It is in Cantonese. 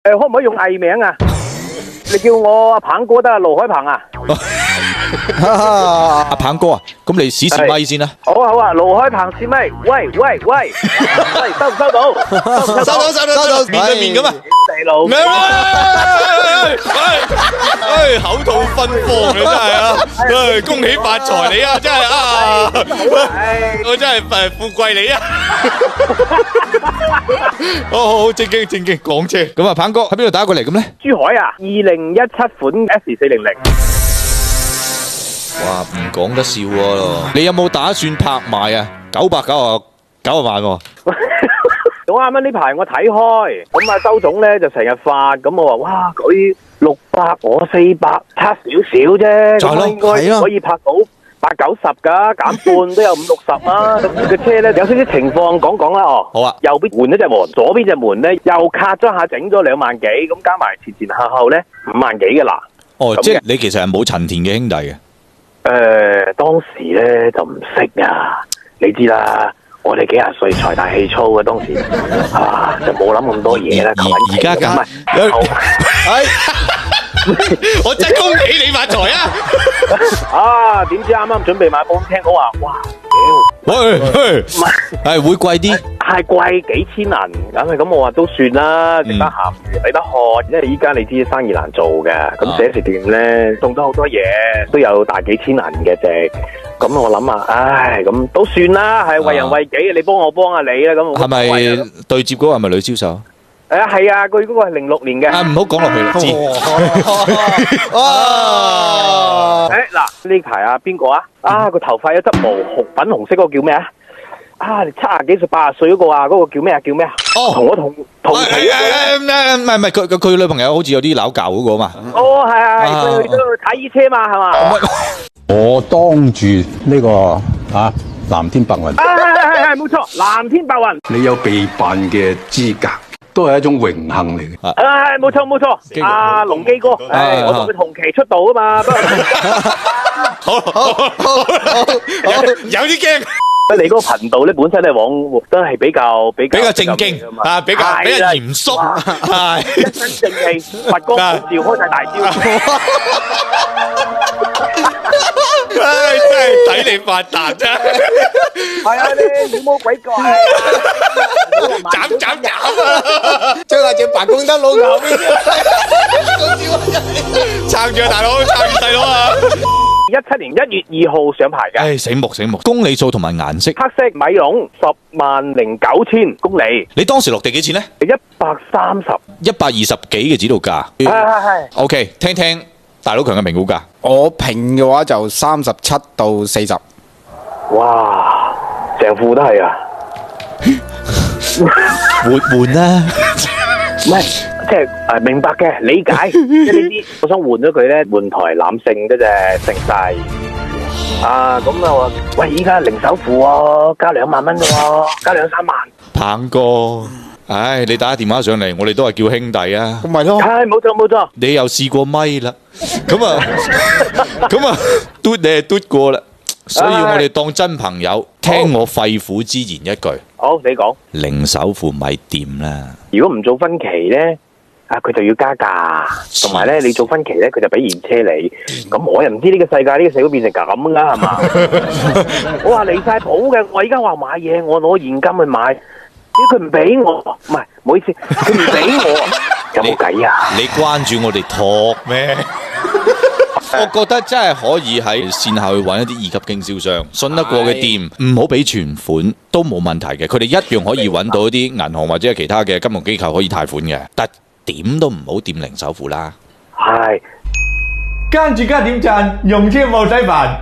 可唔可以用藝名啊？你叫我阿鵬哥得啊，盧海鵬啊。阿鵬哥啊，咁你試咪先啦。好啊好啊，盧海鵬試咪，喂，收唔收到？收到，面對面咁啊！地佬，口吐芬芳你真係啊！恭喜發財你啊！真係啊！我真係富貴你啊！好，正經講車。咁啊，鵬哥喺邊度打過嚟咁咧？珠海啊，2017款 S400。哇，唔講得笑喎！你有冇打算拍賣啊？999萬喎！我啱啱呢排我睇開，咁啊周總咧就成日發，咁我話哇佢600我400差少少啫，咁應該可以拍到80-90噶，減半都有50-60啊！咁個車咧有少少情況講啦哦。好啊，右邊換咗隻門，左邊隻門咧又卡咗下，整咗2萬幾，咁加埋前後咧5萬幾嘅啦。哦，即係你其實係冇陳田嘅兄弟嘅。當時咧就唔識啊，你知啦。我哋幾廿歲財大氣粗嘅當時，就冇諗咁多嘢啦。而家咁，我真係恭喜你發財啊！點知啱啱準備買保險，聽講話，哇，喂，係會貴啲，係貴幾千銀，咁我話都算啦，食得鹹抵得渴，因為依家你知生意難做嘅，咁寫食店咧送咗好多嘢，都有大幾千銀嘅值。咁我諗啊，咁都算啦，係為人為己，你幫我幫下你啦。咁係咪對接嗰個係咪女銷售？係啊，佢嗰個係06年嘅。唔好講落去啦，知。嗱呢排邊個啊？個頭髮有執毛，粉紅色嗰個叫咩啊？你70幾歲80歲嗰個啊？嗰個叫咩啊？同我同期。唔係，佢女朋友好似有啲拗教嗰個嘛。係，佢去到睇醫車嘛，係嘛？我當住呢個藍天白雲，係冇錯，藍天白雲，你有被辦嘅資格，都係一種榮幸嚟嘅。冇錯，阿龍基哥，我同佢同期出道啊嘛。好，有啲驚。你嗰個頻道咧本身咧都係比較正經比較嚴肅，一身正氣，佛光普照，開晒大招。真係睇你發達啫！係啊，你妖魔鬼怪，斬啊！將下隻辦公燈攞後邊，撐住啊，大佬，撐住細佬啊！17年1月2號上牌嘅。醒目，公里數同埋顏色。黑色米龍，109000公里。你當時落地幾錢呢？130。120幾嘅指導價。係。OK， 聽大佬強嘅評估價。我評嘅話就37到40。哇，成副都係啊！換啦。唔係，即係明白嘅，理解。即係呢啲，我想換咗佢咧，換台攬勝嗰隻盛世。咁啊話，喂，依家零首付喎，加2萬蚊嘅喎，加2-3萬。鵬哥。你打電話上嚟，我哋都係叫兄弟啊。咁咪咯。係冇錯。你又試過咪啦，咁啊，嘟你係嘟過啦，所以我哋當真朋友，聽我肺腑之言一句。好，你講。零首付咪掂啦。如果唔做分期咧，佢就要加價，同埋咧你做分期咧，佢就俾現車你。咁我又唔知呢個世界呢個社會變成咁噶係嘛？我話離晒譜嘅，我而家話買嘢，我攞現金去買。佢唔俾我，唔係，唔好意思，佢唔俾我，有冇計啊？你關注我哋托咩？我覺得真係可以喺線下去揾一啲二級經銷商，信得過嘅店，唔好俾存款都冇問題嘅。佢哋一樣可以揾到一啲銀行或者係其他嘅金融機構可以貸款嘅，但點都唔好掂零首付啦。係，跟住加點讚，用車冇使煩。